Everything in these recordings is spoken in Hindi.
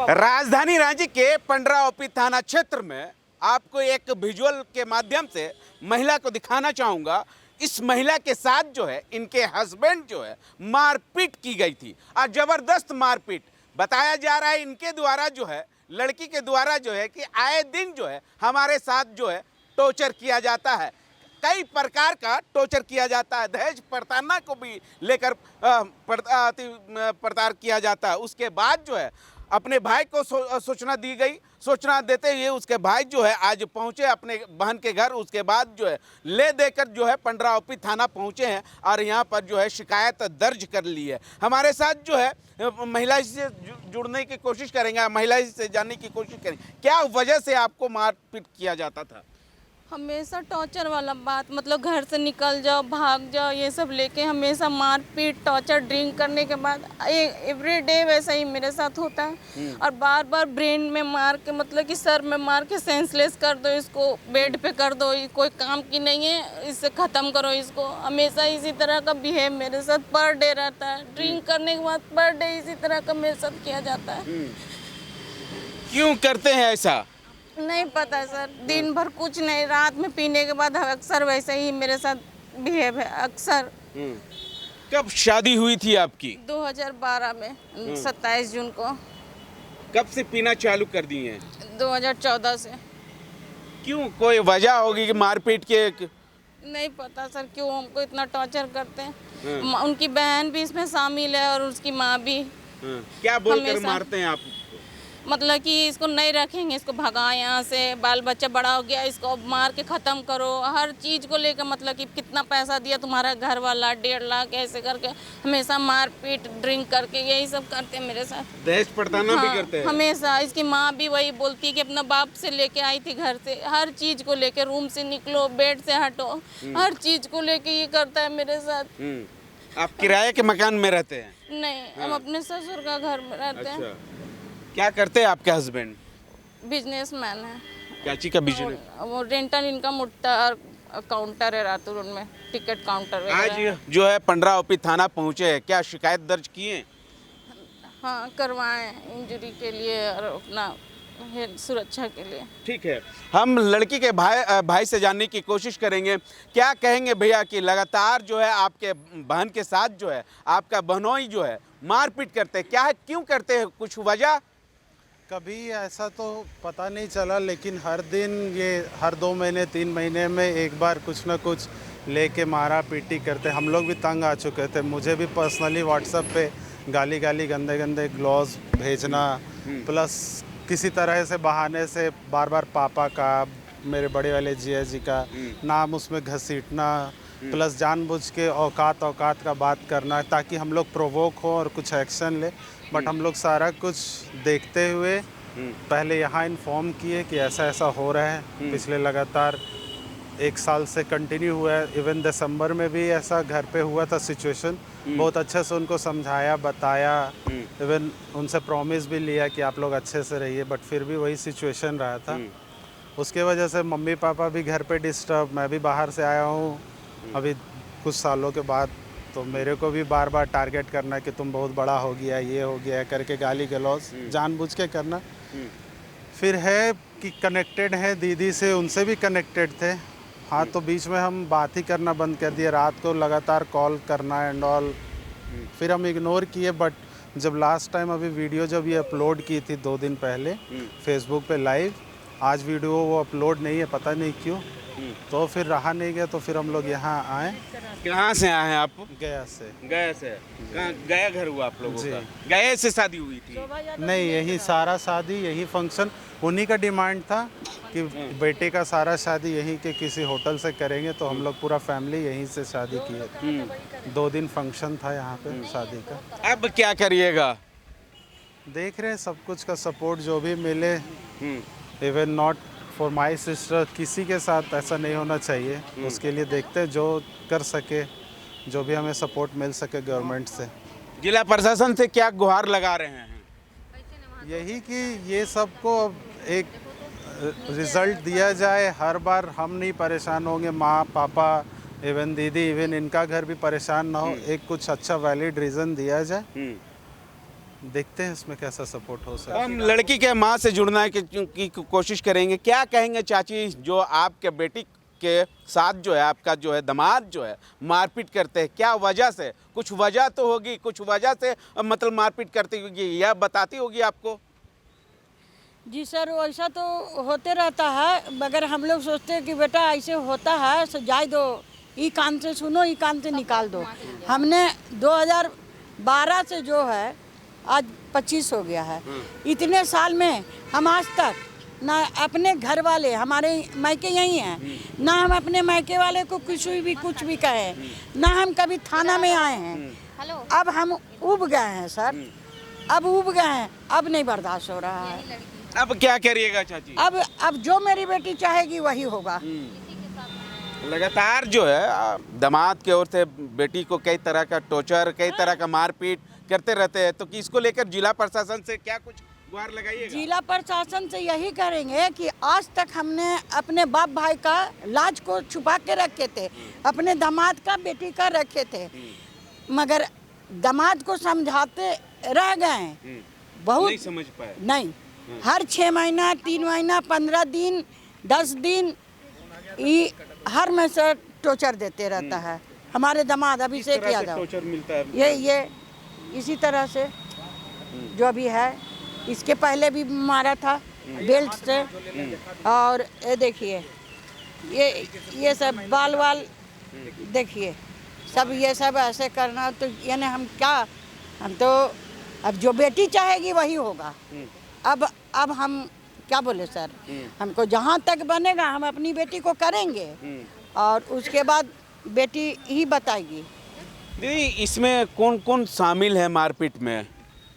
राजधानी रांची के पंडरा ओपी थाना क्षेत्र में आपको एक विजुअल के माध्यम से महिला को दिखाना चाहूँगा। इस महिला के साथ जो है इनके हस्बैंड जो है मारपीट की गई थी और ज़बरदस्त मारपीट बताया जा रहा है इनके द्वारा जो है, लड़की के द्वारा जो है कि आए दिन जो है हमारे साथ जो है टॉर्चर किया जाता है, कई प्रकार का टॉर्चर किया जाता है, दहेज प्रताड़ना को भी लेकर प्रताड़ किया जाता है। उसके बाद जो है अपने भाई को सूचना दी गई। सूचना देते हुए उसके भाई जो है आज पहुंचे अपने बहन के घर। उसके बाद जो है ले देकर जो है पंडरा ओपी थाना पहुंचे हैं और यहां पर जो है शिकायत दर्ज कर ली है। हमारे साथ जो है महिला से जुड़ने की कोशिश करेंगे, महिला से जानने की कोशिश करेंगे क्या वजह से आपको मारपीट किया जाता था। हमेशा टॉर्चर वाला बात, मतलब घर से निकल जाओ, भाग जाओ, ये सब लेके हमेशा मारपीट, टॉर्चर, ड्रिंक करने के बाद एवरी डे वैसा ही मेरे साथ होता है। और बार बार ब्रेन में मार के, मतलब कि सर में मार के सेंसलेस कर दो, इसको बेड पे कर दो, कोई काम की नहीं है, इससे ख़त्म करो इसको। हमेशा इसी तरह का बिहेव मेरे साथ पर डे रहता है। ड्रिंक करने के बाद पर डे इसी तरह का मेरे साथ किया जाता है। क्यों करते हैं ऐसा नहीं पता सर, दिन भर कुछ नहीं, रात में पीने के बाद अक्सर वैसे ही मेरे साथ बिहेव है अक्सर। कब शादी हुई थी आपकी? 2012 में 27 जून को। कब से पीना चालू कर दिए हैं? 2014 से। क्यों, कोई वजह होगी कि मारपीट के? नहीं पता सर क्यों हमको इतना टॉर्चर करते हैं। उनकी बहन भी इसमें शामिल है और उसकी माँ भी। क्या बोलकर मारते हैं आप? मतलब कि इसको नहीं रखेंगे, इसको भगाओ यहाँ से, बाल बच्चा बड़ा हो गया, इसको मार के ख़त्म करो। हर चीज़ को लेकर, मतलब कि कितना पैसा दिया तुम्हारा घर वाला, 1.5 लाख, ऐसे करके हमेशा मारपीट, ड्रिंक करके यही सब करते हैं मेरे साथ। दहेज प्रताड़ना भी करते हैं हमेशा। इसकी माँ भी वही बोलती है कि अपना बाप से लेके आई थी घर से, हर चीज़ को लेके, रूम से निकलो, बेड से हटो, हर चीज़ को लेके ये करता है मेरे साथ। आप किराए के मकान में रहते हैं? नहीं, हम अपने ससुर का घर में रहते हैं। क्या करते हैं आपके हस्बैंड? बिजनेसमैन है। क्या चीज का बिजनेस? वो रेंटल इनकम उठता और काउंटर है रातुर में, टिकट काउंटर। आज जो है पंडरा ओपी थाना पहुंचे हैं, क्या शिकायत दर्ज किए? हाँ करवाएं, इंजरी के लिए और अपना सुरक्षा के लिए। ठीक है, हम लड़की के भाई से जानने की कोशिश करेंगे। क्या कहेंगे भैया कि लगातार जो है आपके बहन के साथ जो है आपका बहनोई जो है मारपीट करते हैं, क्या है, क्यों करते हैं, कुछ वजह? कभी ऐसा तो पता नहीं चला, लेकिन हर दिन ये हर 2 महीने 3 महीने में एक बार कुछ ना कुछ लेके मारा पीटी करते। हम लोग भी तंग आ चुके थे। मुझे भी पर्सनली व्हाट्सएप पे गाली गंदे गंदे ग्लॉज भेजना, प्लस किसी तरह से बहाने से बार बार पापा का, मेरे बड़े वाले जिया जी का नाम उसमें घसीटना, प्लस जानबूझ के औकात का बात करना ताकि हम लोग प्रोवोक हो और कुछ एक्शन ले। बट हम लोग सारा कुछ देखते हुए पहले यहाँ इन्फॉर्म किए कि ऐसा ऐसा हो रहा है। पिछले लगातार 1 साल से कंटिन्यू हुआ है। इवन दिसंबर में भी ऐसा घर पे हुआ था सिचुएशन। बहुत अच्छे से उनको समझाया, बताया, इवन उनसे प्रॉमिस भी लिया कि आप लोग अच्छे से रहिए, बट फिर भी वही सिचुएशन रहा था। उसके वजह से मम्मी पापा भी घर पे डिस्टर्ब, मैं भी बाहर से आया हूँ अभी कुछ सालों के बाद, तो मेरे को भी बार बार टारगेट करना कि तुम बहुत बड़ा हो गया, ये हो गया करके गाली गलौज जानबूझ के करना। फिर है कि कनेक्टेड है दीदी से, उनसे भी कनेक्टेड थे। हाँ, तो बीच में हम बात ही करना बंद कर दिया, रात को लगातार कॉल करना एंड ऑल। फिर हम इग्नोर किए। बट जब लास्ट टाइम अभी वीडियो जब ये अपलोड की थी 2 दिन पहले फेसबुक पे लाइव, आज वीडियो वो अपलोड नहीं है, पता नहीं क्यों। तो फिर रहा नहीं गया, तो फिर हम लोग यहाँ आए। कहाँ से आए हैं आप? गया से। गया से? कहाँ गया घर हुआ आप लोगों का? गया से शादी हुई थी? नहीं, यही सारा शादी, यही फंक्शन, उन्हीं का डिमांड था कि बेटे का सारा शादी यहीं के किसी होटल से करेंगे, तो हम लोग पूरा फैमिली यहीं से शादी किए। 2 दिन फंक्शन था यहाँ पे शादी का। अब क्या करिएगा? देख रहे हैं सब कुछ का सपोर्ट जो भी मिले। Even not for my sister, किसी के साथ ऐसा नहीं होना चाहिए। उसके लिए देखते हैं जो कर सके, जो भी हमें सपोर्ट मिल सके गवर्नमेंट से। जिला प्रशासन से क्या गुहार लगा रहे हैं? यही कि ये सबको एक रिज़ल्ट दिया जाए। हर बार हम नहीं परेशान होंगे, माँ पापा इवन दीदी, इवन इनका घर भी परेशान ना हो, एक कुछ अच्छा वैलिड रीज़न दिया जाए। देखते हैं इसमें कैसा सपोर्ट हो सकता है। हम लड़की के माँ से जुड़ना है की कोशिश करेंगे। क्या कहेंगे चाची, जो आपके बेटी के साथ जो है आपका जो है दामाद जो है मारपीट करते हैं, क्या वजह से? कुछ वजह तो होगी, कुछ वजह से मतलब मारपीट करती होगी, यह बताती होगी आपको? जी सर, वैसा तो होते रहता है, मगर हम लोग सोचते हैं कि बेटा ऐसे होता है सो जाए दो, ई कान से सुनो, ई कान से निकाल दो। हमने 2012 से जो है आज 25 हो गया है, इतने साल में हम आज तक ना अपने घर वाले, हमारे मायके यहीं हैं, ना हम अपने मायके वाले को कुछ भी कहे, ना हम कभी थाना में आए हैं। अब हम उब गए हैं सर, अब उब गए हैं, अब नहीं बर्दाश्त हो रहा है। अब क्या करिएगा चाची? अब जो मेरी बेटी चाहेगी वही होगा। लगातार जो है दामाद की ओर से बेटी को कई तरह का टॉर्चर, कई तरह का मारपीट करते रहते हैं, तो कि इसको लेकर जिला प्रशासन से क्या कुछ गुहार लगाइएगा? जिला प्रशासन से यही करेंगे कि आज तक हमने अपने बाप भाई का लाज को छुपा के रखे थे, अपने दामाद का बेटी का रखे थे, मगर दामाद को समझाते रह गए, बहुत नहीं समझ पाए। नहीं, हर 6 महीना, 3 महीना, 15 दिन, 10 दिन ये हर में से टॉर्चर देते रहता है हमारे दामाद। अभी से किया जाओ टॉर्चर मिलता है? ये इसी तरह से जो अभी है, इसके पहले भी मारा था बेल्ट से। और ये देखिए, ये सब बाल देखिए, सब ये सब ऐसे करना, तो यानी हम तो अब जो बेटी चाहेगी वही होगा। अब हम क्या बोले सर, हमको जहाँ तक बनेगा हम अपनी बेटी को करेंगे, और उसके बाद बेटी ही बताएगी। दीदी, इसमें कौन कौन शामिल है मारपीट में?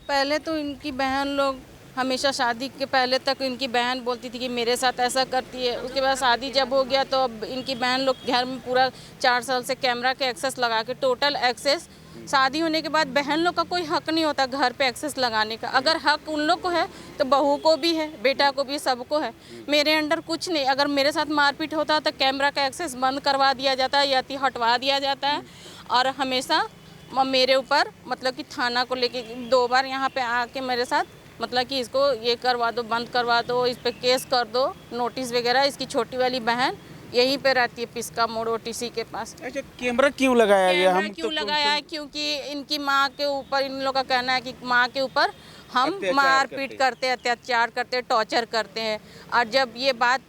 पहले तो इनकी बहन लोग, हमेशा शादी के पहले तक इनकी बहन बोलती थी कि मेरे साथ ऐसा करती है। उसके बाद शादी जब हो गया तो अब इनकी बहन लोग घर में पूरा 4 साल से कैमरा के एक्सेस लगा के, टोटल एक्सेस, शादी होने के बाद बहन लोग का कोई हक नहीं होता घर पे एक्सेस लगाने का। अगर हक उन लोग को है तो बहू को भी है, बेटा को भी, सबको है। मेरे अंडर कुछ नहीं। अगर मेरे साथ मारपीट होता है तो कैमरा का एक्सेस बंद करवा दिया जाता है या हटवा दिया जाता है। और हमेशा मेरे ऊपर मतलब कि थाना को लेके 2 बार यहाँ पे आके मेरे साथ मतलब कि इसको ये करवा दो, बंद करवा दो, इस पे केस कर दो, नोटिस वगैरह। इसकी छोटी वाली बहन यहीं पे रहती है, पिस्का मोड़ OTC के पास। अच्छा, कैमरा क्यों लगाया गया? कैमरा क्यों लगाया है? क्योंकि इनकी माँ के ऊपर, इन लोगों का कहना है कि माँ के ऊपर हम मारपीट करते, अत्याचार करते, टॉर्चर करते हैं। और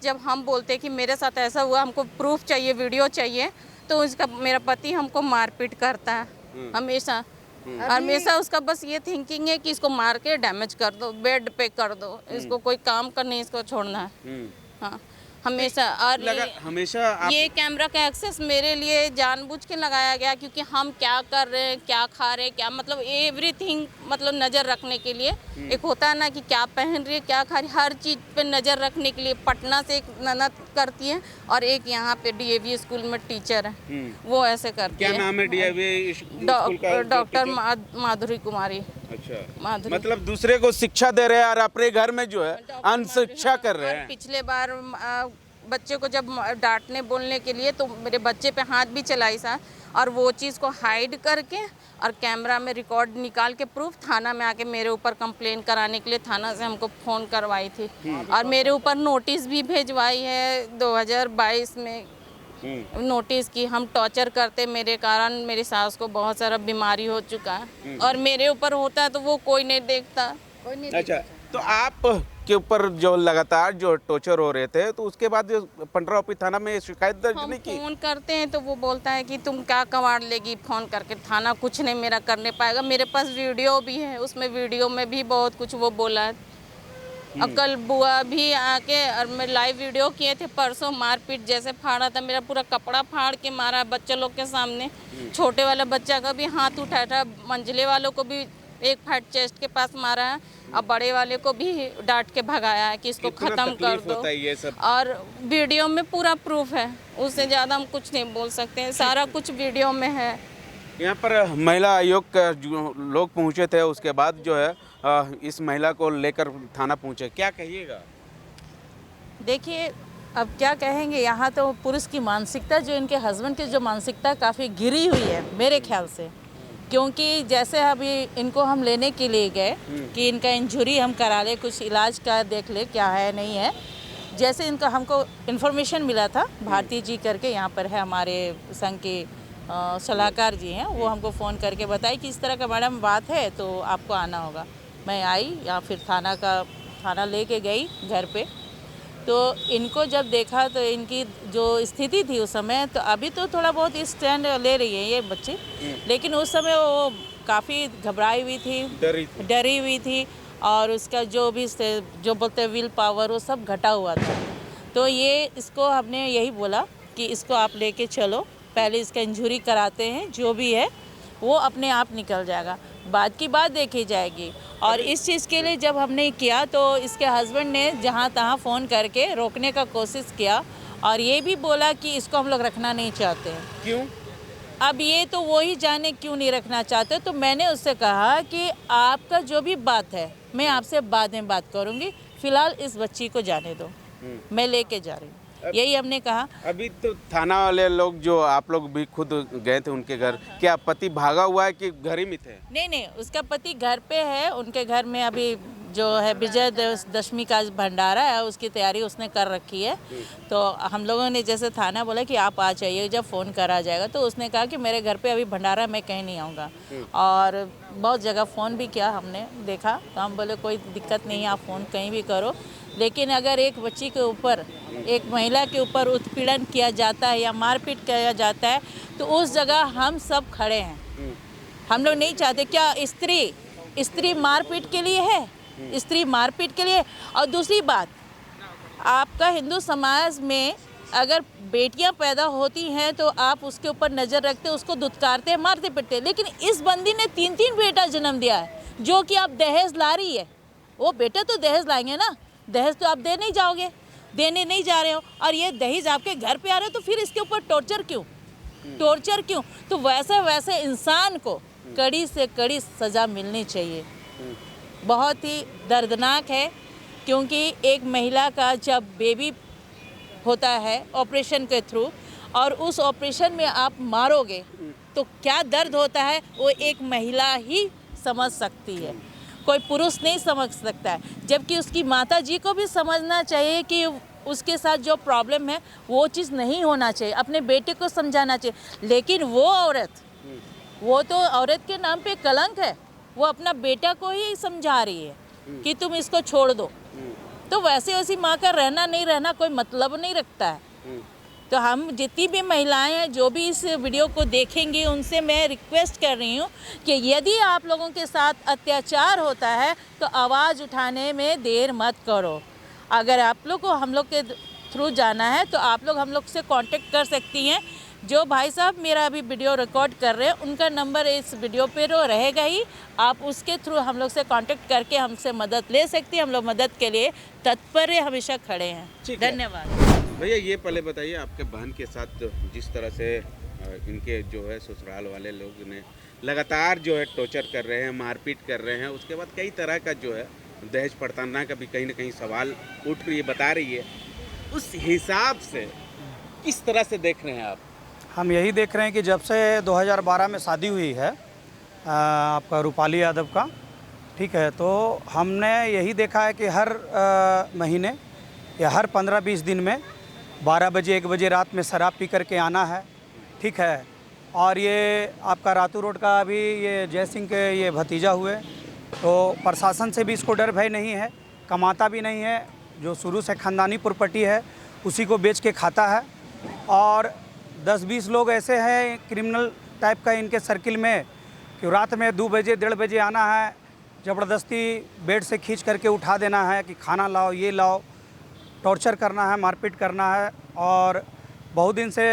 जब हम बोलते हैं कि मेरे साथ ऐसा हुआ, हमको प्रूफ चाहिए, वीडियो चाहिए, तो इसका मेरा पति हमको मारपीट करता है हमेशा। हमेशा उसका बस ये थिंकिंग है कि इसको मार के डैमेज कर दो, बेड पे कर दो, इसको कोई काम कर नहीं, इसको छोड़ना है। हाँ, हमेशा। और हमेशा ये कैमरा का एक्सेस मेरे लिए जानबूझ के लगाया गया, क्योंकि हम क्या कर रहे हैं, क्या खा रहे हैं, क्या मतलब एवरीथिंग, मतलब नज़र रखने के लिए। एक होता है ना कि क्या पहन रही है, क्या खा रही है, हर चीज़ पे नज़र रखने के लिए। पटना से एक ननद करती है और एक यहाँ पे DAV स्कूल में टीचर है, वो ऐसे करती है। क्या नाम है DAV स्कूल का? डॉक्टर माधुरी कुमारी। अच्छा, माधुरी। मतलब दूसरे को शिक्षा दे रहे हैं और अपने घर में जो है अनशिक्षा कर रहे हैं। पिछले बार बच्चे को जब डांटने बोलने के लिए तो मेरे बच्चे पे हाथ भी चलाई सा, और वो चीज़ को हाइड करके और कैमरा में रिकॉर्ड निकाल के प्रूफ थाना में आके मेरे ऊपर कंप्लेन कराने के लिए थाना से हमको फ़ोन करवाई थी। और मेरे ऊपर नोटिस भी भेजवाई है 2022 में, नोटिस की हम टॉर्चर करते, मेरे कारण मेरी सास को बहुत सारा बीमारी हो चुका है, और मेरे ऊपर होता है तो वो कोई नहीं देखता। अच्छा, तो आप के ऊपर जो लगातार जो टॉर्चर हो रहे थे, तो उसके बाद 15 थाना में शिकायत दर्ज हम नहीं की? फ़ोन करते हैं तो वो बोलता है कि तुम क्या कवाड़ लेगी फ़ोन करके, थाना कुछ नहीं मेरा करने पाएगा। मेरे पास वीडियो भी है, उसमें वीडियो में भी बहुत कुछ वो बोला है। और कल बुआ भी आके और मैं लाइव वीडियो किए थे परसों, मारपीट जैसे फाड़ा था, मेरा पूरा कपड़ा फाड़ के मारा बच्चे लोग के सामने। छोटे वाला बच्चा का भी हाथ उठाया था, मंझले वालों को भी एक फाइट चेस्ट के पास मारा है, और बड़े वाले को भी डांट के भगाया है कि इसको ख़त्म कर दो। ये सब और वीडियो में पूरा प्रूफ है, उससे ज़्यादा हम कुछ नहीं बोल सकते हैं, सारा कुछ वीडियो में है। यहाँ पर महिला आयोग का जो लोग पहुँचे थे, उसके बाद जो है इस महिला को लेकर थाना पहुँचे, क्या कहिएगा? देखिए, अब क्या कहेंगे, यहाँ तो पुरुष की मानसिकता, जो इनके हस्बैंड की जो मानसिकता काफ़ी गिरी हुई है मेरे ख्याल से। क्योंकि जैसे अभी इनको हम लेने के लिए गए कि इनका इंजरी हम करा ले, कुछ इलाज का देख ले क्या है नहीं है। जैसे इनका हमको इन्फॉर्मेशन मिला था, भारती जी करके यहाँ पर है हमारे संघ के सलाहकार जी हैं, वो हमको फ़ोन करके बताई कि इस तरह का मैडम बात है तो आपको आना होगा। मैं आई या फिर थाना लेके गई घर पे। तो इनको जब देखा तो इनकी जो स्थिति थी उस समय, तो अभी तो थोड़ा बहुत स्टैंड ले रही है ये बच्चे, लेकिन उस समय वो काफ़ी घबराई हुई थी, डरी हुई थी, और उसका जो भी जो बोलते हैं विल पावर वो सब घटा हुआ था। तो ये इसको हमने यही बोला कि इसको आप लेके चलो, पहले इसका इंजरी कराते हैं, जो भी है वो अपने आप निकल जाएगा, बाद की बात देखी जाएगी। और इस चीज़ के लिए जब हमने किया तो इसके हस्बैंड ने जहाँ तहाँ फ़ोन करके रोकने का कोशिश किया, और ये भी बोला कि इसको हम लोग रखना नहीं चाहते हैं। क्यों? अब ये तो वो ही जाने क्यों नहीं रखना चाहते। तो मैंने उससे कहा कि आपका जो भी बात है मैं आपसे बाद में बात करूँगी, फ़िलहाल इस बच्ची को जाने दो, मैं लेके जा रही हूँ, यही हमने कहा। अभी तो थाना वाले लोग, जो आप लोग भी खुद गए थे उनके घर, क्या पति भागा हुआ है कि घर ही में थे? नहीं, उसका पति घर पे है, उनके घर में अभी जो है विजय दशमी का भंडारा है, उसकी तैयारी उसने कर रखी है। तो हम लोगों ने जैसे थाना बोला कि आप आ जाइए जब फ़ोन करा जाएगा, तो उसने कहा कि मेरे घर पे अभी भंडारा, मैं कहीं नहीं आऊँगा। और बहुत जगह फ़ोन भी किया, हमने देखा, तो हम बोले कोई दिक्कत नहीं है, आप फ़ोन कहीं भी करो, लेकिन अगर एक बच्ची के ऊपर, एक महिला के ऊपर उत्पीड़न किया जाता है या मारपीट किया जाता है, तो उस जगह हम सब खड़े हैं। हम लोग नहीं चाहते। क्या स्त्री मारपीट के लिए है? स्त्री मारपीट के लिए। और दूसरी बात, आपका हिंदू समाज में अगर बेटियां पैदा होती हैं तो आप उसके ऊपर नज़र रखते, उसको दुत्कारते हैं, मारते पीटते। लेकिन इस बंदी ने 3 बेटा जन्म दिया है, जो कि आप दहेज ला रही है। वो बेटा तो दहेज लाएंगे ना, दहेज तो आप देने नहीं जा रहे हो, और ये दहेज आपके घर पे आ रहे हो, तो फिर इसके ऊपर टॉर्चर क्यों? तो वैसे इंसान को कड़ी से कड़ी सज़ा मिलनी चाहिए। बहुत ही दर्दनाक है, क्योंकि एक महिला का जब बेबी होता है ऑपरेशन के थ्रू, और उस ऑपरेशन में आप मारोगे तो क्या दर्द होता है वो एक महिला ही समझ सकती है, कोई पुरुष नहीं समझ सकता है। जबकि उसकी माता जी को भी समझना चाहिए कि उसके साथ जो प्रॉब्लम है वो चीज़ नहीं होना चाहिए, अपने बेटे को समझाना चाहिए। लेकिन वो औरत, वो तो औरत के नाम पे कलंक है, वो अपना बेटा को ही समझा रही है कि तुम इसको छोड़ दो। तो वैसी माँ का रहना नहीं रहना कोई मतलब नहीं रखता है। तो हम जितनी भी महिलाएं हैं जो भी इस वीडियो को देखेंगी, उनसे मैं रिक्वेस्ट कर रही हूँ कि यदि आप लोगों के साथ अत्याचार होता है तो आवाज़ उठाने में देर मत करो। अगर आप लोग को हम लोग के थ्रू जाना है तो आप लोग हम लोग से कांटेक्ट कर सकती हैं। जो भाई साहब मेरा अभी वीडियो रिकॉर्ड कर रहे हैं, उनका नंबर इस वीडियो पे रहेगा ही, आप उसके थ्रू हम लोग से कांटेक्ट करके हमसे मदद ले सकती हैं। हम लोग मदद के लिए तत्पर हमेशा खड़े हैं। धन्यवाद। भैया ये पहले बताइए, आपके बहन के साथ जिस तरह से इनके जो है ससुराल वाले लोग ने लगातार जो है टॉर्चर कर रहे हैं, मारपीट कर रहे हैं, उसके बाद कई तरह का जो है दहेज प्रताड़ना का भी कहीं ना कहीं सवाल उठ रही है, बता रही है, उस हिसाब से किस तरह से देख रहे हैं आप? हम यही देख रहे हैं कि जब से 2012 में शादी हुई है आपका रूपाली यादव का, ठीक है, तो हमने यही देखा है कि हर महीने या हर 15-20 दिन में 12 बजे 1 बजे रात में शराब पी करके आना है, ठीक है। और ये आपका रातू रोड का अभी ये जय सिंह के ये भतीजा हुए, तो प्रशासन से भी इसको डर भय नहीं है, कमाता भी नहीं है, जो शुरू से ख़ानदानी प्रॉपर्टी है उसी को बेच के खाता है। और 10-20 लोग ऐसे हैं क्रिमिनल टाइप का इनके सर्किल में कि रात में 2 बजे 1:30 बजे आना है, ज़बरदस्ती बेड से खींच करके उठा देना है कि खाना लाओ, ये लाओ, टॉर्चर करना है, मारपीट करना है। और बहुत दिन से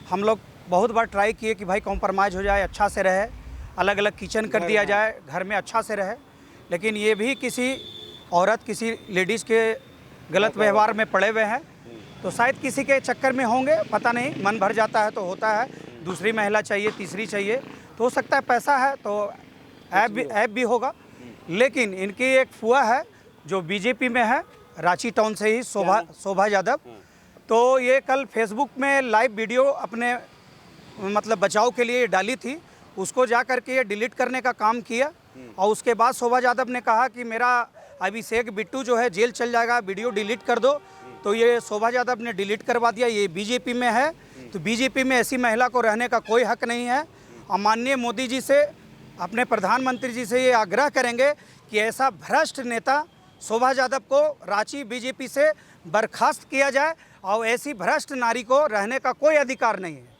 हम लोग बहुत बार ट्राई किए कि भाई कॉम्प्रोमाइज़ हो जाए, अच्छा से रहे, अलग अलग किचन कर दिया जाए, घर में अच्छा से रहे, लेकिन ये भी किसी औरत, किसी लेडीज़ के गलत व्यवहार में पड़े हुए हैं। तो शायद किसी के चक्कर में होंगे, पता नहीं, मन भर जाता है तो होता है, दूसरी महिला चाहिए, तीसरी चाहिए, तो हो सकता है पैसा है तो ऐप भी होगा। लेकिन इनकी एक फुआ है जो बीजेपी में है, रांची टाउन से ही, शोभा यादव, तो ये कल फेसबुक में लाइव वीडियो अपने मतलब बचाव के लिए डाली थी, उसको जा करके ये डिलीट करने का काम किया। और उसके बाद शोभा यादव ने कहा कि मेरा अभिषेक बिट्टू जो है जेल चल जाएगा, वीडियो डिलीट कर दो। तो ये शोभा यादव ने डिलीट करवा दिया। ये बीजेपी में है, तो बीजेपी में ऐसी महिला को रहने का कोई हक नहीं है। और माननीय मोदी जी से, अपने प्रधानमंत्री जी से ये आग्रह करेंगे कि ऐसा भ्रष्ट नेता शोभा यादव को रांची बीजेपी से बर्खास्त किया जाए और ऐसी भ्रष्ट नारी को रहने का कोई अधिकार नहीं है।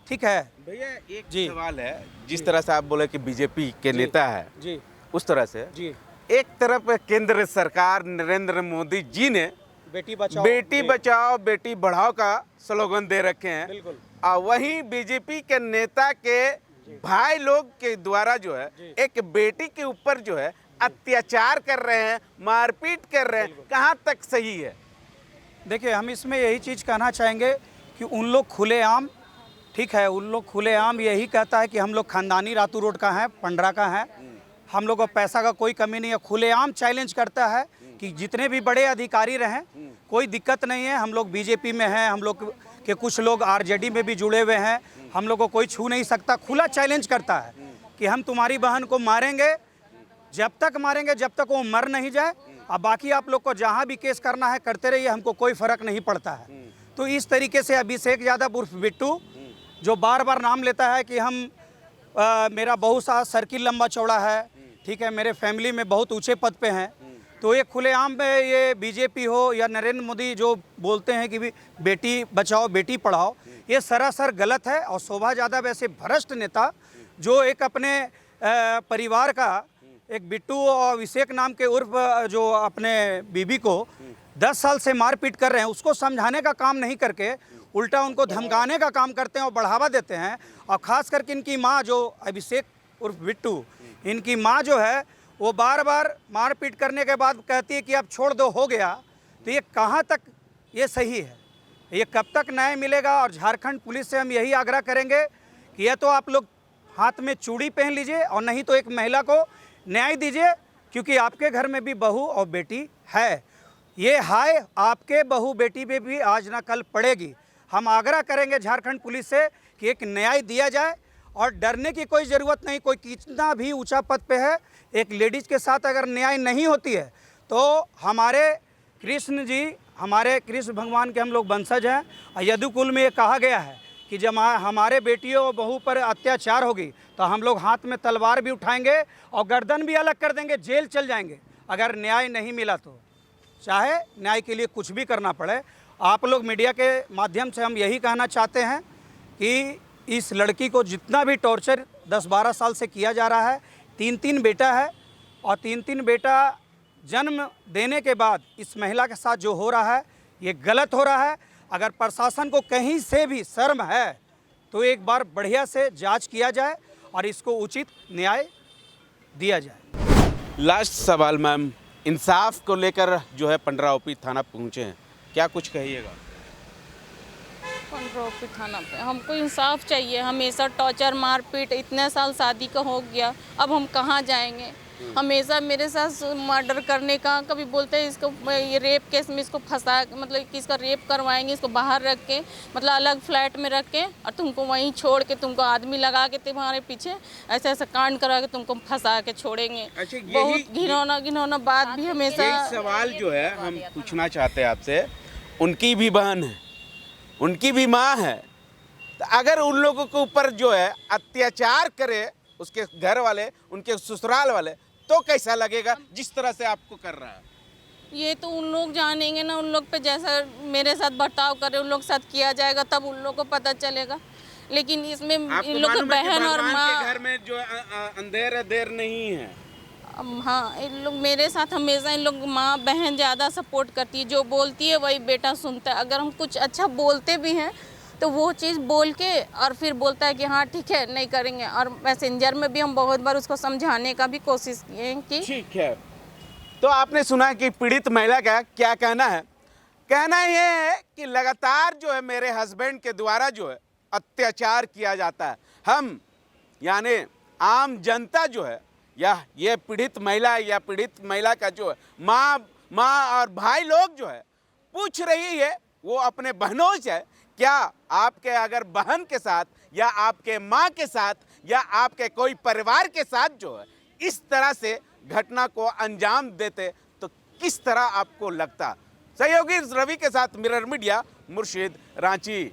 ठीक है भैया, एक जी। सवाल है, जिस तरह से आप बोले कि बीजेपी के नेता है जी उस तरह से जी, एक तरफ केंद्र सरकार नरेंद्र मोदी जी ने बेटी बचाओ बेटी बढ़ाओ का स्लोगन दे रखे हैं, बिल्कुल। और वहीं बीजेपी के नेता के भाई लोग के द्वारा जो है एक बेटी के ऊपर जो है अत्याचार कर रहे हैं, मारपीट कर रहे हैं, कहाँ तक सही है? देखिए, हम इसमें यही चीज़ कहना चाहेंगे कि उन लोग खुलेआम, ठीक है, उन लोग खुलेआम यही कहता है कि हम लोग खानदानी रातू रोड का है, पंडरा का है, हम लोग को पैसा का कोई कमी नहीं है। खुलेआम चैलेंज करता है कि जितने भी बड़े अधिकारी रहें, कोई दिक्कत नहीं है, हम लोग बीजेपी में हैं, हम लोग के कुछ लोग आरजेडी में भी जुड़े हुए हैं, हम लोग को कोई छू नहीं सकता। खुला चैलेंज करता है कि हम तुम्हारी बहन को मारेंगे, जब तक मारेंगे जब तक वो मर नहीं जाए, अब बाकी आप लोग को जहाँ भी केस करना है करते रहिए, हमको कोई फ़र्क नहीं पड़ता है। तो इस तरीके से अभिषेक यादव उर्फ बिट्टू जो बार बार नाम लेता है कि मेरा बहुत सा सर्किल लंबा चौड़ा है, ठीक है, मेरे फैमिली में बहुत ऊंचे पद पे हैं, तो ये खुलेआम में ये बीजेपी हो या नरेंद्र मोदी जो बोलते हैं कि भी बेटी बचाओ बेटी पढ़ाओ, ये सरासर गलत है। और शोभा यादव ऐसे भ्रष्ट नेता जो एक अपने परिवार का एक बिट्टू और अभिषेक नाम के उर्फ जो अपने बीबी को 10 साल से मारपीट कर रहे हैं, उसको समझाने का काम नहीं करके उल्टा उनको धमकाने का काम करते हैं और बढ़ावा देते हैं। और ख़ास करके इनकी माँ जो अभिषेक उर्फ बिट्टू, इनकी माँ जो है वो बार बार मारपीट करने के बाद कहती है कि अब छोड़ दो, हो गया। तो ये कहाँ तक ये सही है? ये कब तक न्याय मिलेगा? और झारखंड पुलिस से हम यही आग्रह करेंगे कि या तो आप लोग हाथ में चूड़ी पहन लीजिए और नहीं तो एक महिला को न्याय दीजिए, क्योंकि आपके घर में भी बहू और बेटी है। ये हाय आपके बहू बेटी पे भी आज ना कल पड़ेगी। हम आग्रह करेंगे झारखंड पुलिस से कि एक न्याय दिया जाए और डरने की कोई ज़रूरत नहीं। कोई कितना भी ऊंचा पद पे है, एक लेडीज़ के साथ अगर न्याय नहीं होती है तो हमारे कृष्ण जी, हमारे कृष्ण भगवान के हम लोग वंशज हैं। और यदुकुल में ये कहा गया है कि जब हमारे बेटियों और बहू पर अत्याचार होगी तो हम लोग हाथ में तलवार भी उठाएंगे और गर्दन भी अलग कर देंगे, जेल चल जाएंगे अगर न्याय नहीं मिला तो, चाहे न्याय के लिए कुछ भी करना पड़े। आप लोग मीडिया के माध्यम से हम यही कहना चाहते हैं कि इस लड़की को जितना भी टॉर्चर 10-12 साल से किया जा रहा है, 3 बेटा है और 3 बेटा जन्म देने के बाद इस महिला के साथ जो हो रहा है ये गलत हो रहा है। अगर प्रशासन को कहीं से भी शर्म है तो एक बार बढ़िया से जांच किया जाए और इसको उचित न्याय दिया जाए। लास्ट सवाल मैम, इंसाफ को लेकर जो है पंडरा ओपी थाना पहुँचे हैं, क्या कुछ कहिएगा? पंडरौती थाना पे हमको इंसाफ चाहिए। हमेशा टॉर्चर मारपीट, इतने साल शादी का हो गया, अब हम कहाँ जाएंगे? हमेशा मेरे साथ मर्डर करने का, कभी बोलते हैं इसको ये रेप केस में इसको फंसा, मतलब कि इसका रेप करवाएंगे, इसको बाहर रख के, मतलब अलग फ्लैट में रख के और तुमको वहीं छोड़ के, तुमको आदमी लगा के तुम्हारे पीछे ऐसे ऐसा कांड करा के तुमको फंसा के छोड़ेंगे। अच्छा, बहुत घिनौना बात भी हमेशा। यही सवाल जो है हम पूछना चाहते हैं आपसे। उनकी भी बहन है, उनकी भी माँ है, तो अगर उन लोगों के ऊपर जो है अत्याचार करे उसके घर वाले, उनके ससुराल वाले, तो कैसा लगेगा जिस तरह से आपको कर रहा है? ये तो उन लोग जानेंगे ना, उन लोग पे जैसा मेरे साथ बर्ताव करे उन लोग साथ किया जाएगा, तब उन लोग को पता चलेगा। लेकिन इसमें इन लोग की बहन और माँ के घर में जो अंधेर देर नहीं है। हाँ, इन लोग मेरे साथ हमेशा, इन लोग माँ बहन ज़्यादा सपोर्ट करती है, जो बोलती है वही बेटा सुनता है। अगर हम कुछ अच्छा बोलते भी हैं तो वो चीज़ बोल के और फिर बोलता है कि हाँ ठीक है नहीं करेंगे। और मैसेंजर में भी हम बहुत बार उसको समझाने का भी कोशिश किए कि ठीक है। तो आपने सुना कि पीड़ित महिला का क्या कहना है। कहना ये है कि लगातार जो है मेरे हस्बैंड के द्वारा जो है अत्याचार किया जाता है। हम यानी आम जनता जो है या ये पीड़ित महिला का जो है माँ और भाई लोग जो है पूछ रही है वो अपने बहनों से, क्या आपके अगर बहन के साथ या आपके माँ के साथ या आपके कोई परिवार के साथ जो है इस तरह से घटना को अंजाम देते तो किस तरह आपको लगता। सहयोगी रवि के साथ मिरर मीडिया, मुर्शिद, रांची।